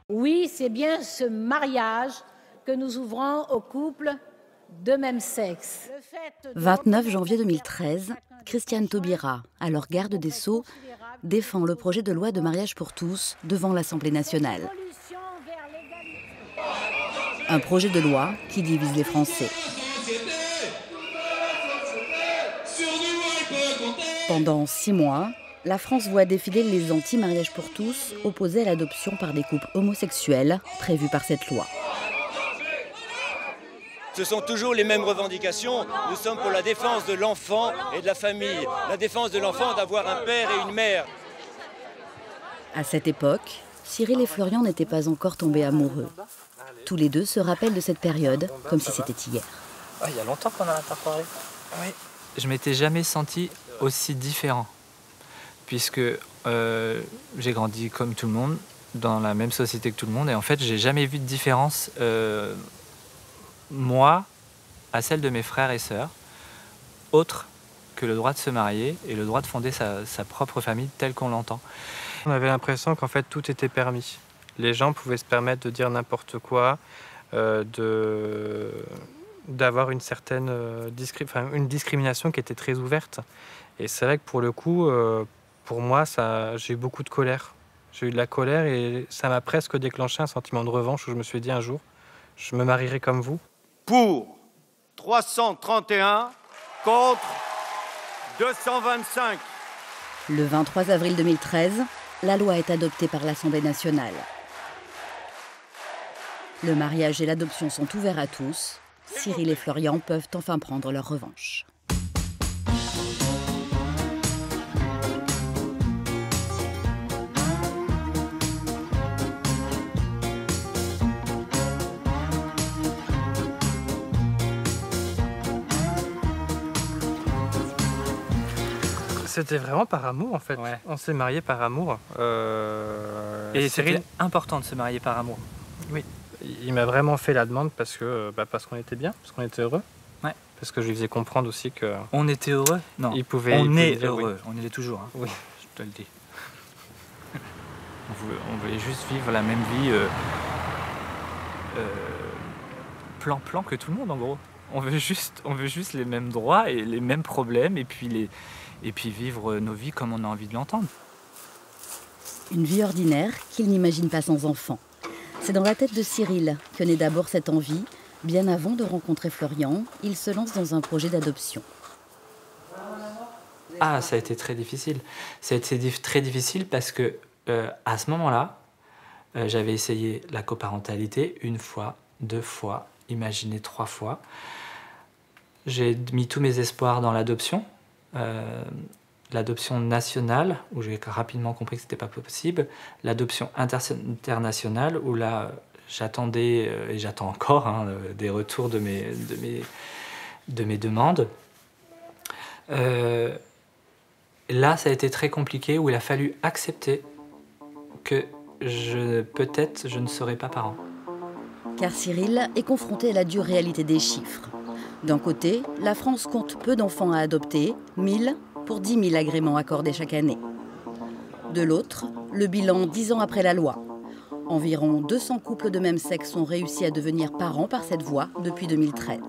Oui, c'est bien ce mariage que nous ouvrons aux couples de même sexe. 29 janvier 2013, Christiane Taubira, alors garde des Sceaux, défend le projet de loi de mariage pour tous devant l'Assemblée nationale. Un projet de loi qui divise les Français. Pendant 6 mois, la France voit défiler les anti-mariage pour tous opposés à l'adoption par des couples homosexuels prévus par cette loi. Ce sont toujours les mêmes revendications. Nous sommes pour la défense de l'enfant et de la famille. La défense de l'enfant d'avoir un père et une mère. À cette époque, Cyril et Florian n'étaient pas encore tombés amoureux. Tous les deux se rappellent de cette période comme si c'était hier. Ah, il y a longtemps qu'on en a pas parlé. Oui. Je m'étais jamais senti aussi différent, puisque j'ai grandi comme tout le monde, dans la même société que tout le monde, et en fait, j'ai jamais vu de différence, moi, à celle de mes frères et sœurs, autre que le droit de se marier et le droit de fonder sa propre famille telle qu'on l'entend. On avait l'impression qu'en fait, tout était permis. Les gens pouvaient se permettre de dire n'importe quoi, d'avoir une certaine une discrimination qui était très ouverte. Et c'est vrai que pour le coup, pour moi, j'ai eu beaucoup de colère. J'ai eu de la colère et ça m'a presque déclenché un sentiment de revanche où je me suis dit un jour, je me marierai comme vous. Pour 331 contre 225. Le 23 avril 2013, la loi est adoptée par l'Assemblée nationale. Le mariage et l'adoption sont ouverts à tous. Cyril et Florian peuvent enfin prendre leur revanche. C'était vraiment par amour en fait. Ouais. On s'est mariés par amour. Et c'était important de se marier par amour. Oui. Il m'a vraiment fait la demande parce qu'on était bien, parce qu'on était heureux. Ouais. Parce que je lui faisais comprendre aussi que. On était heureux ? Non. On est heureux. Oui. On est toujours. Hein. Oui. Je te le dis. On voulait juste vivre la même vie, plan que tout le monde en gros. On veut juste les mêmes droits et les mêmes problèmes et puis vivre nos vies comme on a envie de l'entendre. Une vie ordinaire qu'il n'imagine pas sans enfant. C'est dans la tête de Cyril que naît d'abord cette envie. Bien avant de rencontrer Florian, il se lance dans un projet d'adoption. Ah, ça a été très difficile. Ça a été très difficile parce que à ce moment-là, j'avais essayé la coparentalité 1 fois, 2 fois, imaginé 3 fois. J'ai mis tous mes espoirs dans l'adoption. L'adoption nationale, où j'ai rapidement compris que ce n'était pas possible, l'adoption internationale, où là, j'attendais, et j'attends encore, des retours de mes demandes. Là, ça a été très compliqué, où il a fallu accepter que peut-être je ne serai pas parent. Car Cyril est confronté à la dure réalité des chiffres. D'un côté, la France compte peu d'enfants à adopter, 1000 pour 10 000 agréments accordés chaque année. De l'autre, le bilan 10 ans après la loi. Environ 200 couples de même sexe ont réussi à devenir parents par cette voie depuis 2013.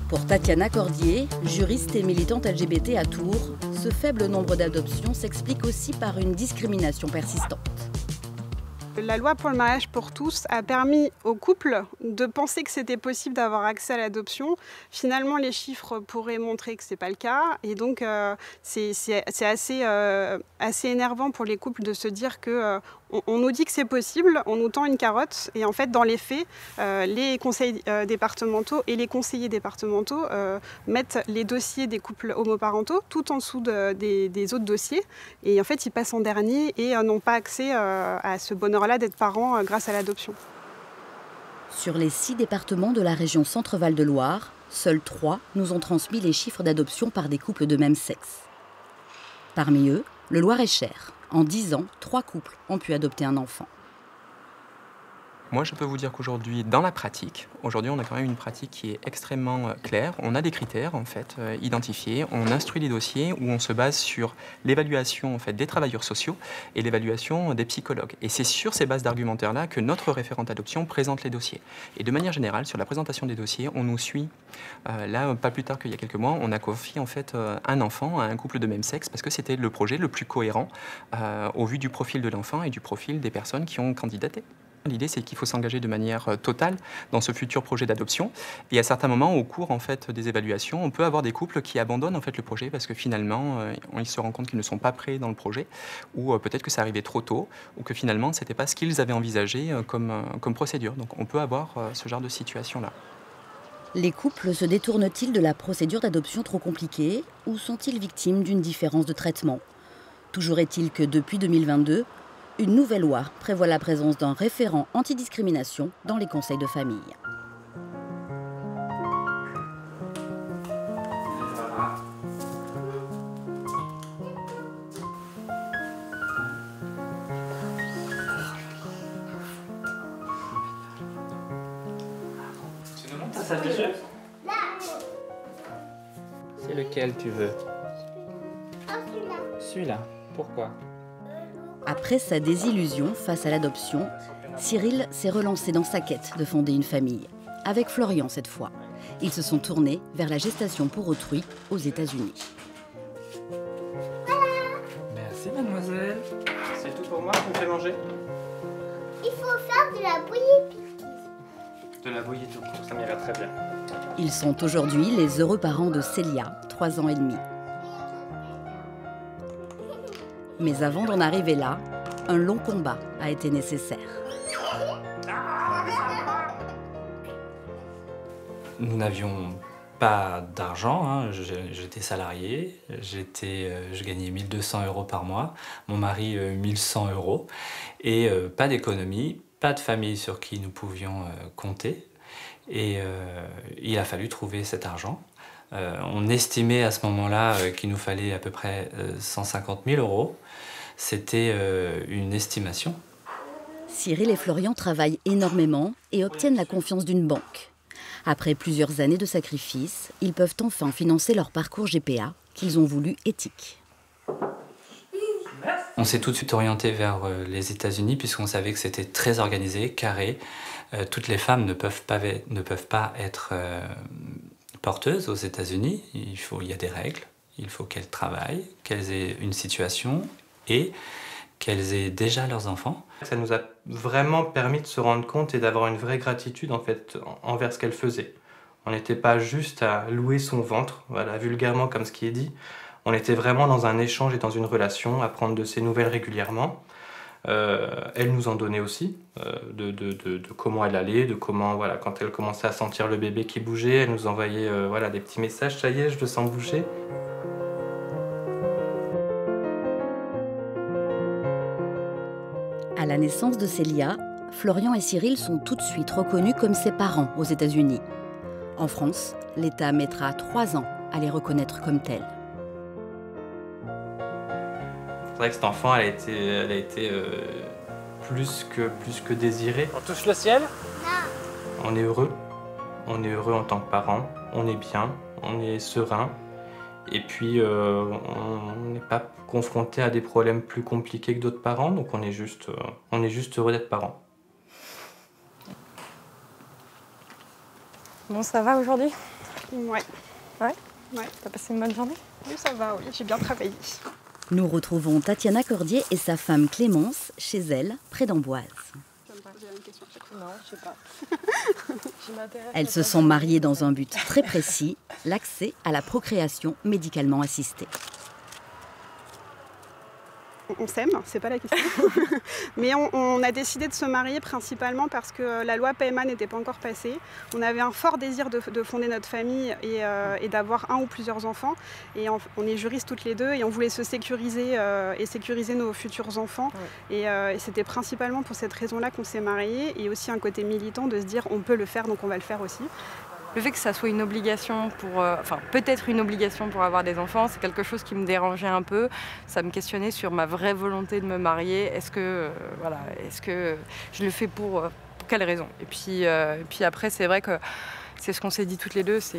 Pour Tatiana Cordier, juriste et militante LGBT à Tours, ce faible nombre d'adoptions s'explique aussi par une discrimination persistante. La loi pour le mariage pour tous a permis aux couples de penser que c'était possible d'avoir accès à l'adoption. Finalement, les chiffres pourraient montrer que ce n'est pas le cas. Et donc, c'est assez énervant pour les couples de se dire que on nous dit que c'est possible, on nous tend une carotte. Et en fait, dans les faits, les conseils départementaux et les conseillers départementaux mettent les dossiers des couples homoparentaux tout en dessous des autres dossiers. Et en fait, ils passent en dernier et n'ont pas accès à ce bonheur-là d'être parents grâce à l'adoption. Sur les 6 départements de la région Centre-Val de Loire, seuls 3 nous ont transmis les chiffres d'adoption par des couples de même sexe. Parmi eux, le Loir-et-Cher. En 10 ans, 3 couples ont pu adopter un enfant. Moi, je peux vous dire qu'aujourd'hui, dans la pratique, aujourd'hui, on a quand même une pratique qui est extrêmement claire. On a des critères, en fait, identifiés. On instruit les dossiers où on se base sur l'évaluation, en fait, des travailleurs sociaux et l'évaluation des psychologues. Et c'est sur ces bases d'argumentaire-là que notre référente adoption présente les dossiers. Et de manière générale, sur la présentation des dossiers, on nous suit. Là, pas plus tard qu'il y a quelques mois, on a confié, en fait, un enfant à un couple de même sexe parce que c'était le projet le plus cohérent au vu du profil de l'enfant et du profil des personnes qui ont candidaté. L'idée, c'est qu'il faut s'engager de manière totale dans ce futur projet d'adoption. Et à certains moments, au cours en fait, des évaluations, on peut avoir des couples qui abandonnent en fait, le projet parce que finalement, ils se rendent compte qu'ils ne sont pas prêts dans le projet, ou peut-être que ça arrivait trop tôt, ou que finalement, ce n'était pas ce qu'ils avaient envisagé comme procédure. Donc on peut avoir ce genre de situation-là. Les couples se détournent-ils de la procédure d'adoption trop compliquée ou sont-ils victimes d'une différence de traitement? Toujours est-il que depuis 2022, une nouvelle loi prévoit la présence d'un référent antidiscrimination dans les conseils de famille. Tu nous montres ta salle de jeu? C'est lequel tu veux? Celui-là. Pourquoi? Après sa désillusion face à l'adoption, Cyril s'est relancé dans sa quête de fonder une famille. Avec Florian cette fois. Ils se sont tournés vers la gestation pour autrui aux États-Unis. Merci mademoiselle. C'est tout pour moi, tu me fais manger? Il faut faire de la bouillie piquée. De la bouillie tout court, ça m'ira très bien. Ils sont aujourd'hui les heureux parents de Célia, 3 ans et demi. Mais avant d'en arriver là, un long combat a été nécessaire. Nous n'avions pas d'argent, hein. J'étais salarié, je gagnais 1 200 € par mois, mon mari 1 100 €, et pas d'économie, pas de famille sur qui nous pouvions compter. Et il a fallu trouver cet argent. On estimait à ce moment-là qu'il nous fallait à peu près 150 000 €. C'était une estimation. Cyril et Florian travaillent énormément et obtiennent la confiance d'une banque. Après plusieurs années de sacrifices, ils peuvent enfin financer leur parcours GPA qu'ils ont voulu éthique. On s'est tout de suite orienté vers les États-Unis puisqu'on savait que c'était très organisé, carré. Toutes les femmes ne peuvent pas être porteuses aux États-Unis. Il y a des règles, il faut qu'elles travaillent, qu'elles aient une situation et qu'elles aient déjà leurs enfants. Ça nous a vraiment permis de se rendre compte et d'avoir une vraie gratitude en fait, envers ce qu'elle faisait. On n'était pas juste à louer son ventre, voilà, vulgairement comme ce qui est dit. On était vraiment dans un échange et dans une relation, à prendre de ses nouvelles régulièrement. Elle nous en donnait aussi, de comment elle allait, de comment, voilà, quand elle commençait à sentir le bébé qui bougeait, elle nous envoyait voilà, des petits messages, ça y est, je le sens bouger. À la naissance de Célia, Florian et Cyril sont tout de suite reconnus comme ses parents aux États-Unis. En France, l'État mettra 3 ans à les reconnaître comme tels. C'est vrai que cet enfant, elle a été plus que désirée. On touche le ciel? Non. On est heureux. On est heureux en tant que parents. On est bien. On est serein. Et puis, on n'est pas confronté à des problèmes plus compliqués que d'autres parents. Donc, on est juste heureux d'être parents. Bon, ça va aujourd'hui? Ouais. Ouais? Ouais. T'as passé une bonne journée? Oui, ça va, oui, j'ai bien travaillé. Nous retrouvons Tatiana Cordier et sa femme Clémence chez elle, près d'Amboise. Non, je sais pas. Elles se sont mariées dans un but très précis, l'accès à la procréation médicalement assistée. On s'aime, c'est pas la question. Mais on a décidé de se marier principalement parce que la loi PMA n'était pas encore passée. On avait un fort désir de fonder notre famille et d'avoir un ou plusieurs enfants. Et on est juristes toutes les deux et on voulait se sécuriser et sécuriser nos futurs enfants. Ouais. Et c'était principalement pour cette raison-là qu'on s'est mariés et aussi un côté militant de se dire on peut le faire donc on va le faire aussi. Le fait que ça soit une obligation peut-être une obligation pour avoir des enfants, c'est quelque chose qui me dérangeait un peu. Ça me questionnait sur ma vraie volonté de me marier. Est-ce que je le fais pour quelles raisons. Et puis après, c'est vrai que c'est ce qu'on s'est dit toutes les deux, c'est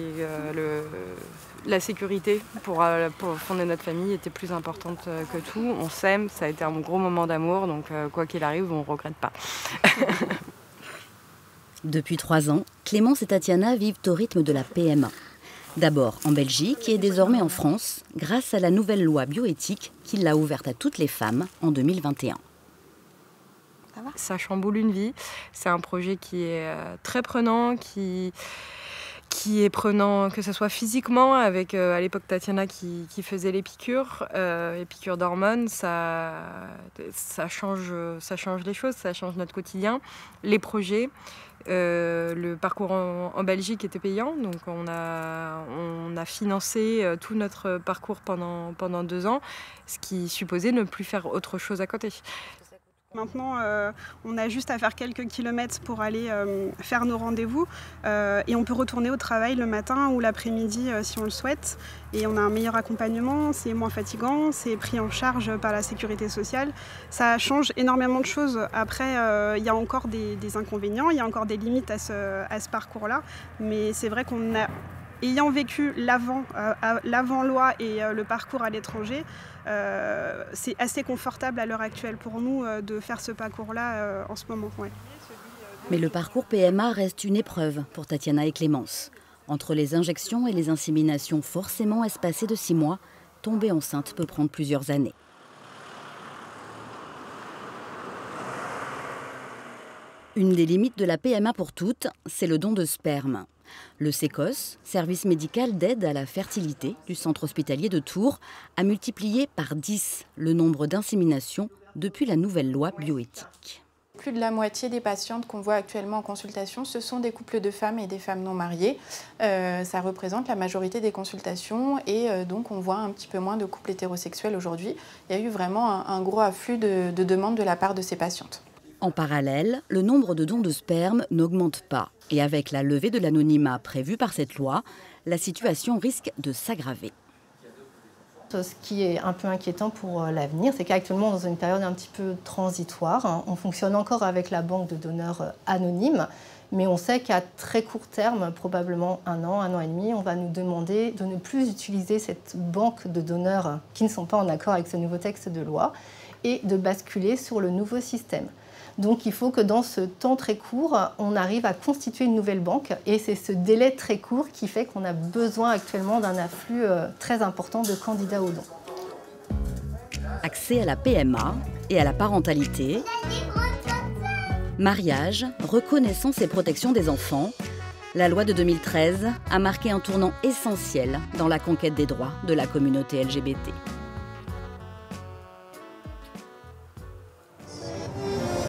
la sécurité pour fonder notre famille était plus importante que tout. On s'aime, ça a été un gros moment d'amour, donc quoi qu'il arrive, on ne regrette pas. Depuis 3 ans, Clémence et Tatiana vivent au rythme de la PMA. D'abord en Belgique et désormais en France, grâce à la nouvelle loi bioéthique qui l'a ouverte à toutes les femmes en 2021. Ça chamboule une vie. C'est un projet qui est très prenant, qui est prenant, que ce soit physiquement, avec à l'époque Tatiana qui faisait les piqûres d'hormones, ça change les choses, ça change notre quotidien, les projets. Le parcours en Belgique était payant, donc on a financé tout notre parcours pendant 2 ans, ce qui supposait ne plus faire autre chose à côté. Maintenant, on a juste à faire quelques kilomètres pour aller faire nos rendez-vous et on peut retourner au travail le matin ou l'après-midi si on le souhaite. Et on a un meilleur accompagnement, c'est moins fatigant, c'est pris en charge par la sécurité sociale. Ça change énormément de choses. Après, il y a encore des inconvénients, il y a encore des limites à ce parcours-là. Mais c'est vrai qu'on a... Ayant vécu l'avant-loi et le parcours à l'étranger, c'est assez confortable à l'heure actuelle pour nous de faire ce parcours-là en ce moment. Ouais. Mais le parcours PMA reste une épreuve pour Tatiana et Clémence. Entre les injections et les inséminations forcément espacées de 6 mois, tomber enceinte peut prendre plusieurs années. Une des limites de la PMA pour toutes, c'est le don de sperme. Le SECOS, service médical d'aide à la fertilité du centre hospitalier de Tours, a multiplié par 10 le nombre d'inséminations depuis la nouvelle loi bioéthique. Plus de la moitié des patientes qu'on voit actuellement en consultation, ce sont des couples de femmes et des femmes non mariées. Ça représente la majorité des consultations et donc on voit un petit peu moins de couples hétérosexuels aujourd'hui. Il y a eu vraiment un gros afflux de demandes de la part de ces patientes. En parallèle, le nombre de dons de sperme n'augmente pas. Et avec la levée de l'anonymat prévue par cette loi, la situation risque de s'aggraver. Ce qui est un peu inquiétant pour l'avenir, c'est qu'actuellement, dans une période un petit peu transitoire, on fonctionne encore avec la banque de donneurs anonymes, mais on sait qu'à très court terme, probablement 1 an et demi, on va nous demander de ne plus utiliser cette banque de donneurs qui ne sont pas en accord avec ce nouveau texte de loi et de basculer sur le nouveau système. Donc il faut que dans ce temps très court, on arrive à constituer une nouvelle banque. Et c'est ce délai très court qui fait qu'on a besoin actuellement d'un afflux très important de candidats aux dons. Accès à la PMA et à la parentalité, mariage, reconnaissance et protection des enfants, la loi de 2013 a marqué un tournant essentiel dans la conquête des droits de la communauté LGBT.